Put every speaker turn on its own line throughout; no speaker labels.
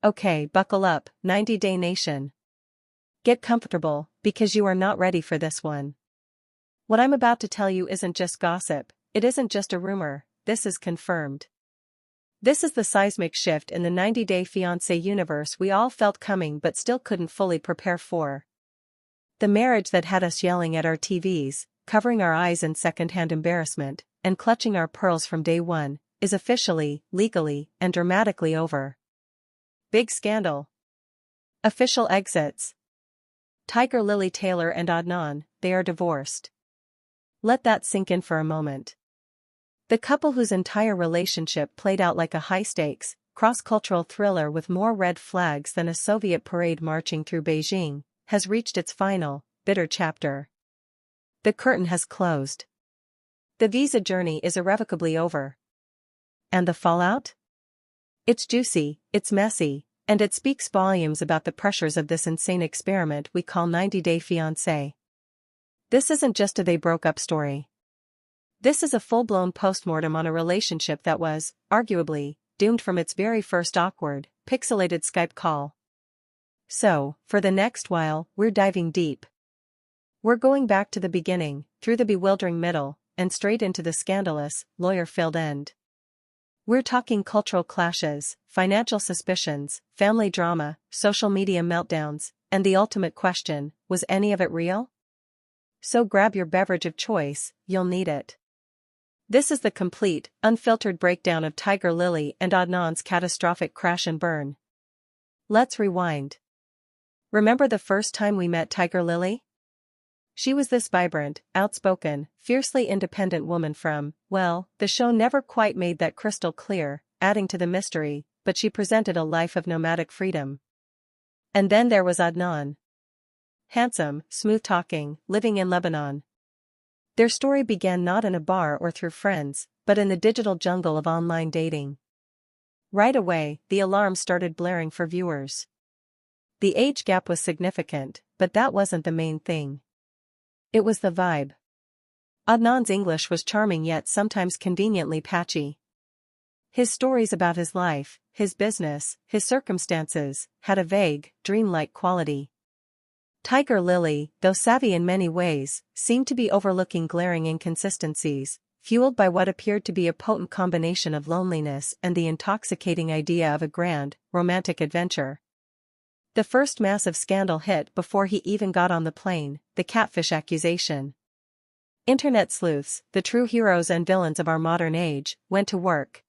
Okay, buckle up, 90-Day Nation. Get comfortable, because you are not ready for this one. What I'm about to tell you isn't just gossip, it isn't just a rumor, this is confirmed. This is the seismic shift in the 90-Day Fiancé universe we all felt coming but still couldn't fully prepare for. The marriage that had us yelling at our TVs, covering our eyes in secondhand embarrassment, and clutching our pearls from day one, is officially, legally, and dramatically over. Big scandal. Official exits. Tigerlily Taylor and Adnan, they are divorced. Let that sink in for a moment. The couple whose entire relationship played out like a high-stakes, cross-cultural thriller with more red flags than a Soviet parade marching through Beijing, has reached its final, bitter chapter. The curtain has closed. The visa journey is irrevocably over. And the fallout? It's juicy, it's messy, and it speaks volumes about the pressures of this insane experiment we call 90-Day Fiancé. This isn't just a they broke up story. This is a full-blown postmortem on a relationship that was, arguably, doomed from its very first awkward, pixelated Skype call. So, for the next while, we're diving deep. We're going back to the beginning, through the bewildering middle, and straight into the scandalous, lawyer-filled end. We're talking cultural clashes, financial suspicions, family drama, social media meltdowns, and the ultimate question, was any of it real? So grab your beverage of choice, you'll need it. This is the complete, unfiltered breakdown of Tigerlily and Adnan's catastrophic crash and burn. Let's rewind. Remember the first time we met Tigerlily? She was this vibrant, outspoken, fiercely independent woman from, well, the show never quite made that crystal clear, adding to the mystery, but she presented a life of nomadic freedom. And then there was Adnan. Handsome, smooth-talking, living in Lebanon. Their story began not in a bar or through friends, but in the digital jungle of online dating. Right away, the alarm started blaring for viewers. The age gap was significant, but that wasn't the main thing. It was the vibe. Adnan's English was charming yet sometimes conveniently patchy. His stories about his life, his business, his circumstances, had a vague, dreamlike quality. Tigerlily, though savvy in many ways, seemed to be overlooking glaring inconsistencies, fueled by what appeared to be a potent combination of loneliness and the intoxicating idea of a grand, romantic adventure. The first massive scandal hit before he even got on the plane, the catfish accusation. Internet sleuths, the true heroes and villains of our modern age, went to work.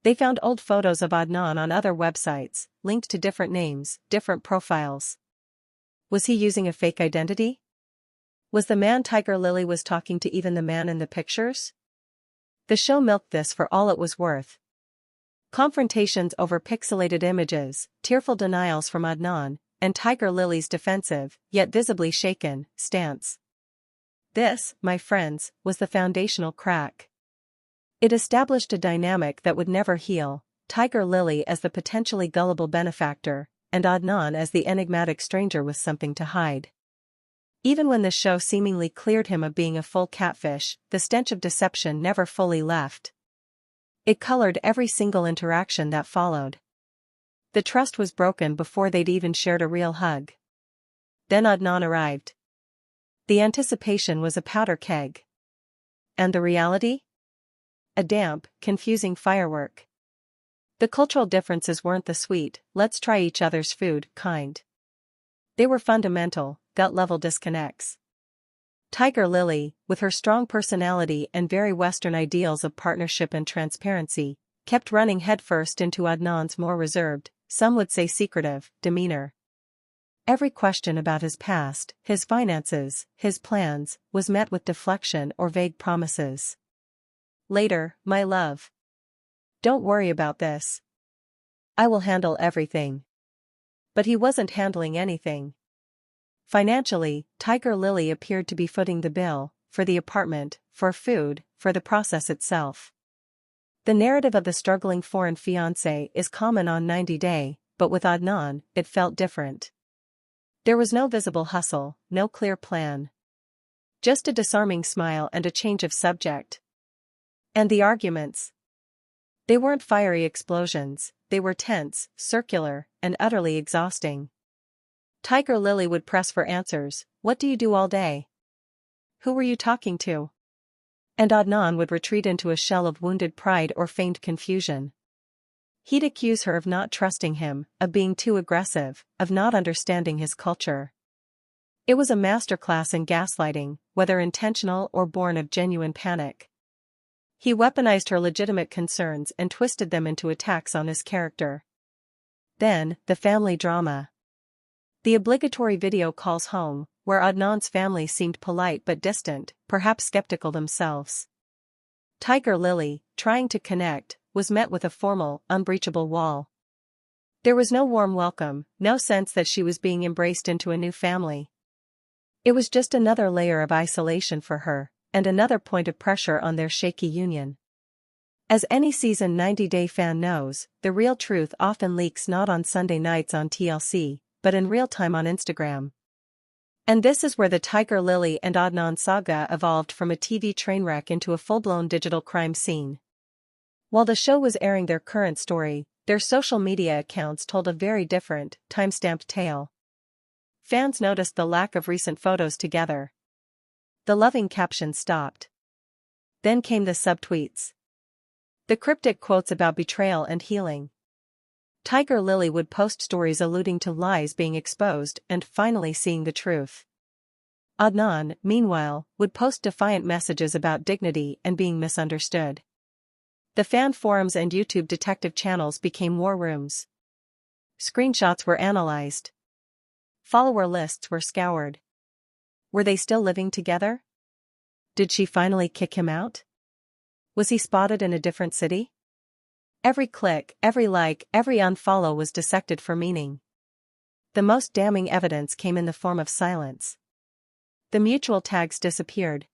They found old photos of Adnan on other websites, linked to different names, different profiles. Was he using a fake identity? Was the man Tigerlily was talking to even the man in the pictures? The show milked this for all it was worth. Confrontations over pixelated images, tearful denials from Adnan, and Tigerlily's defensive, yet visibly shaken, stance. This, my friends, was the foundational crack. It established a dynamic that would never heal, Tigerlily as the potentially gullible benefactor, and Adnan as the enigmatic stranger with something to hide. Even when the show seemingly cleared him of being a full catfish, the stench of deception never fully left. It colored every single interaction that followed. The trust was broken before they'd even shared a real hug. Then Adnan arrived. The anticipation was a powder keg. And the reality? A damp, confusing firework. The cultural differences weren't the sweet, let's try each other's food, kind. They were fundamental, gut-level disconnects. Tigerlily, with her strong personality and very Western ideals of partnership and transparency, kept running headfirst into Adnan's more reserved, some would say secretive, demeanor. Every question about his past, his finances, his plans, was met with deflection or vague promises. Later, my love. Don't worry about this. I will handle everything. But he wasn't handling anything. Financially, Tigerlily appeared to be footing the bill, for the apartment, for food, for the process itself. The narrative of the struggling foreign fiancé is common on 90-Day, but with Adnan, it felt different. There was no visible hustle, no clear plan. Just a disarming smile and a change of subject. And the arguments. They weren't fiery explosions, they were tense, circular, and utterly exhausting. Tigerlily would press for answers. What do you do all day? Who were you talking to? And Adnan would retreat into a shell of wounded pride or feigned confusion. He'd accuse her of not trusting him, of being too aggressive, of not understanding his culture. It was a masterclass in gaslighting, whether intentional or born of genuine panic. He weaponized her legitimate concerns and twisted them into attacks on his character. Then, the family drama. The obligatory video calls home, where Adnan's family seemed polite but distant, perhaps skeptical themselves. Tigerlily, trying to connect, was met with a formal, unbreachable wall. There was no warm welcome, no sense that she was being embraced into a new family. It was just another layer of isolation for her, and another point of pressure on their shaky union. As any seasoned 90-day fan knows, the real truth often leaks not on Sunday nights on TLC, but in real time on Instagram. And this is where the Tigerlily and Adnan saga evolved from a TV train wreck into a full-blown digital crime scene. While the show was airing their current story, their social media accounts told a very different, time-stamped tale. Fans noticed the lack of recent photos together. The loving caption stopped. Then came the subtweets. The cryptic quotes about betrayal and healing. Tigerlily would post stories alluding to lies being exposed and finally seeing the truth. Adnan, meanwhile, would post defiant messages about dignity and being misunderstood. The fan forums and YouTube detective channels became war rooms. Screenshots were analyzed. Follower lists were scoured. Were they still living together? Did she finally kick him out? Was he spotted in a different city? Every click, every like, every unfollow was dissected for meaning. The most damning evidence came in the form of silence. The mutual tags disappeared.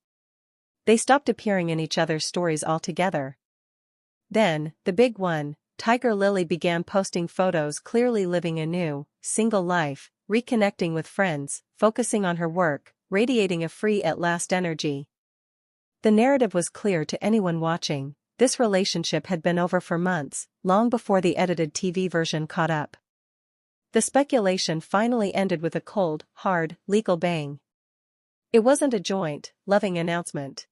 They stopped appearing in each other's stories altogether. Then, the big one, Tigerlily began posting photos clearly living a new, single life, reconnecting with friends, focusing on her work, radiating a free-at-last energy. The narrative was clear to anyone watching. This relationship had been over for months, long before the edited TV version caught up. The speculation finally ended with a cold, hard, legal bang. It wasn't a joint, loving announcement.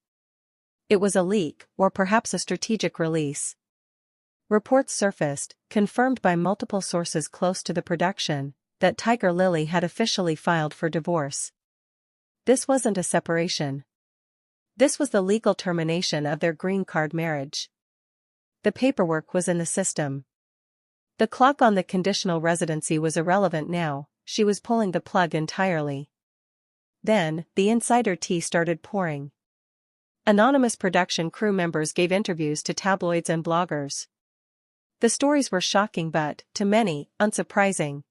It was a leak, or perhaps a strategic release. Reports surfaced, confirmed by multiple sources close to the production, that Tigerlily had officially filed for divorce. This wasn't a separation. This was the legal termination of their green card marriage. The paperwork was in the system. The clock on the conditional residency was irrelevant now, she was pulling the plug entirely. Then, the insider tea started pouring. Anonymous production crew members gave interviews to tabloids and bloggers. The stories were shocking but, to many, unsurprising.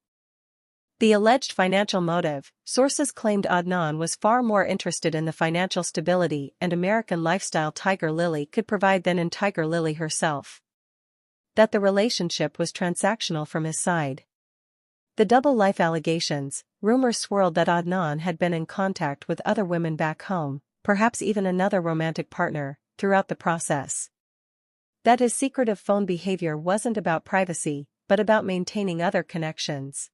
The alleged financial motive, sources claimed Adnan was far more interested in the financial stability and American lifestyle Tigerlily could provide than in Tigerlily herself. That the relationship was transactional from his side. The double life allegations, rumors swirled that Adnan had been in contact with other women back home, perhaps even another romantic partner, throughout the process. That his secretive phone behavior wasn't about privacy, but about maintaining other connections.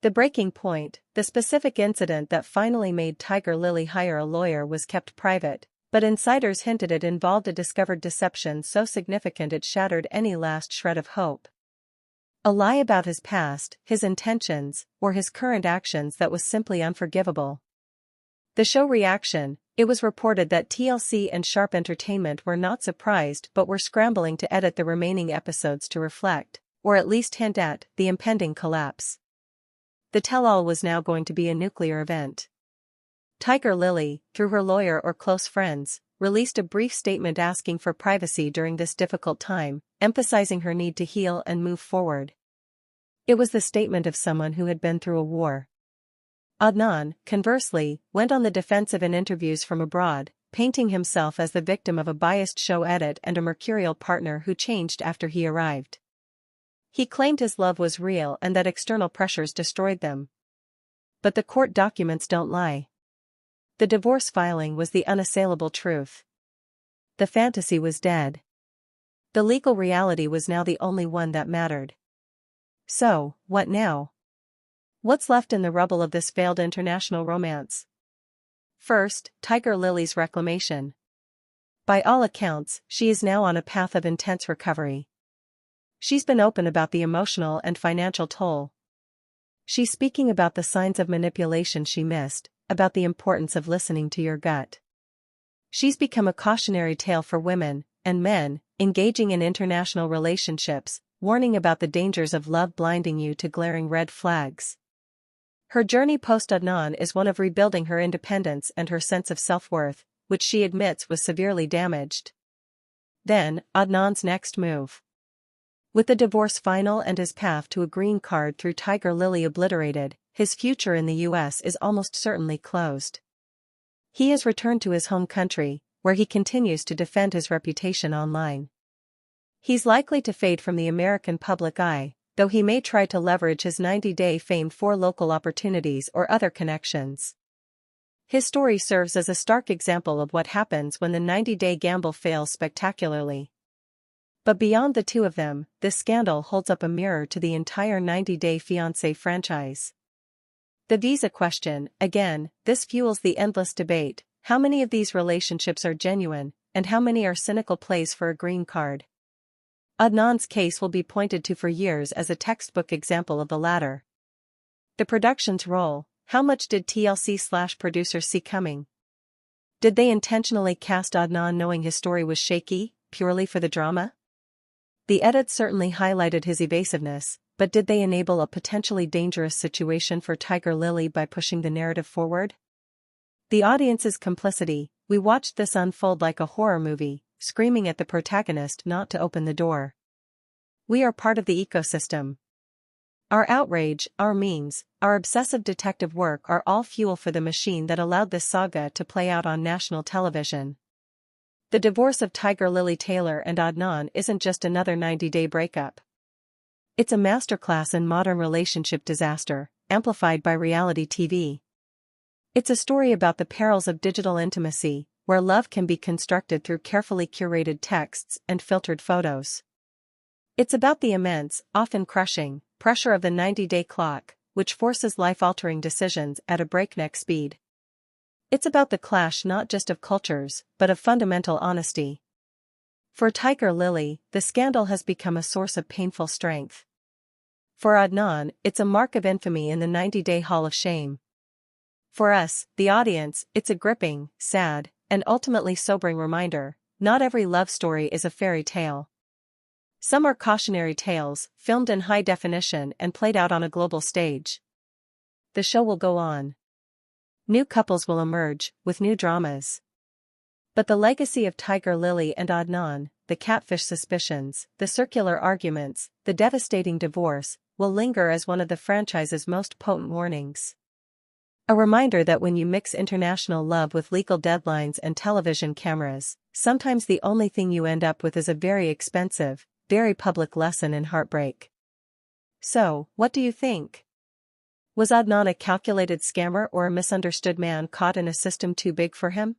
The breaking point, the specific incident that finally made Tigerlily hire a lawyer was kept private, but insiders hinted it involved a discovered deception so significant it shattered any last shred of hope. A lie about his past, his intentions, or his current actions that was simply unforgivable. The show reaction, it was reported that TLC and Sharp Entertainment were not surprised but were scrambling to edit the remaining episodes to reflect, or at least hint at, the impending collapse. The tell-all was now going to be a nuclear event. Tigerlily, through her lawyer or close friends, released a brief statement asking for privacy during this difficult time, emphasizing her need to heal and move forward. It was the statement of someone who had been through a war. Adnan, conversely, went on the defensive in interviews from abroad, painting himself as the victim of a biased show edit and a mercurial partner who changed after he arrived. He claimed his love was real and that external pressures destroyed them. But the court documents don't lie. The divorce filing was the unassailable truth. The fantasy was dead. The legal reality was now the only one that mattered. So, what now? What's left in the rubble of this failed international romance? First, Tigerlily's reclamation. By all accounts, she is now on a path of intense recovery. She's been open about the emotional and financial toll. She's speaking about the signs of manipulation she missed, about the importance of listening to your gut. She's become a cautionary tale for women, and men, engaging in international relationships, warning about the dangers of love blinding you to glaring red flags. Her journey post-Adnan is one of rebuilding her independence and her sense of self-worth, which she admits was severely damaged. Then, Adnan's next move. With the divorce final and his path to a green card through Tigerlily obliterated, his future in the US is almost certainly closed. He has returned to his home country, where he continues to defend his reputation online. He's likely to fade from the American public eye, though he may try to leverage his 90-day fame for local opportunities or other connections. His story serves as a stark example of what happens when the 90-day gamble fails spectacularly. But beyond the two of them, this scandal holds up a mirror to the entire 90-day Fiancé franchise. The visa question, again, this fuels the endless debate: how many of these relationships are genuine, and how many are cynical plays for a green card? Adnan's case will be pointed to for years as a textbook example of the latter. The production's role: how much did TLC/producers see coming? Did they intentionally cast Adnan knowing his story was shaky, purely for the drama? The edits certainly highlighted his evasiveness, but did they enable a potentially dangerous situation for Tigerlily by pushing the narrative forward? The audience's complicity: we watched this unfold like a horror movie, screaming at the protagonist not to open the door. We are part of the ecosystem. Our outrage, our memes, our obsessive detective work are all fuel for the machine that allowed this saga to play out on national television. The divorce of Tigerlily Taylor and Adnan isn't just another 90-day breakup. It's a masterclass in modern relationship disaster, amplified by reality TV. It's a story about the perils of digital intimacy, where love can be constructed through carefully curated texts and filtered photos. It's about the immense, often crushing, pressure of the 90-day clock, which forces life-altering decisions at a breakneck speed. It's about the clash not just of cultures, but of fundamental honesty. For Tigerlily, the scandal has become a source of painful strength. For Adnan, it's a mark of infamy in the 90-day Hall of Shame. For us, the audience, it's a gripping, sad, and ultimately sobering reminder: not every love story is a fairy tale. Some are cautionary tales, filmed in high definition and played out on a global stage. The show will go on. New couples will emerge, with new dramas. But the legacy of Tigerlily and Adnan, the catfish suspicions, the circular arguments, the devastating divorce, will linger as one of the franchise's most potent warnings. A reminder that when you mix international love with legal deadlines and television cameras, sometimes the only thing you end up with is a very expensive, very public lesson in heartbreak. So, what do you think? Was Adnan a calculated scammer or a misunderstood man caught in a system too big for him?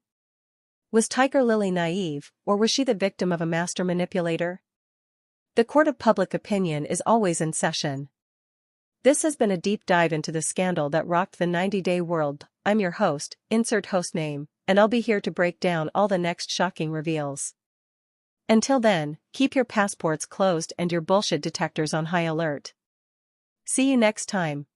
Was Tigerlily naive, or was she the victim of a master manipulator? The court of public opinion is always in session. This has been a deep dive into the scandal that rocked the 90-day world. I'm your host, insert host name, and I'll be here to break down all the next shocking reveals. Until then, keep your passports closed and your bullshit detectors on high alert. See you next time.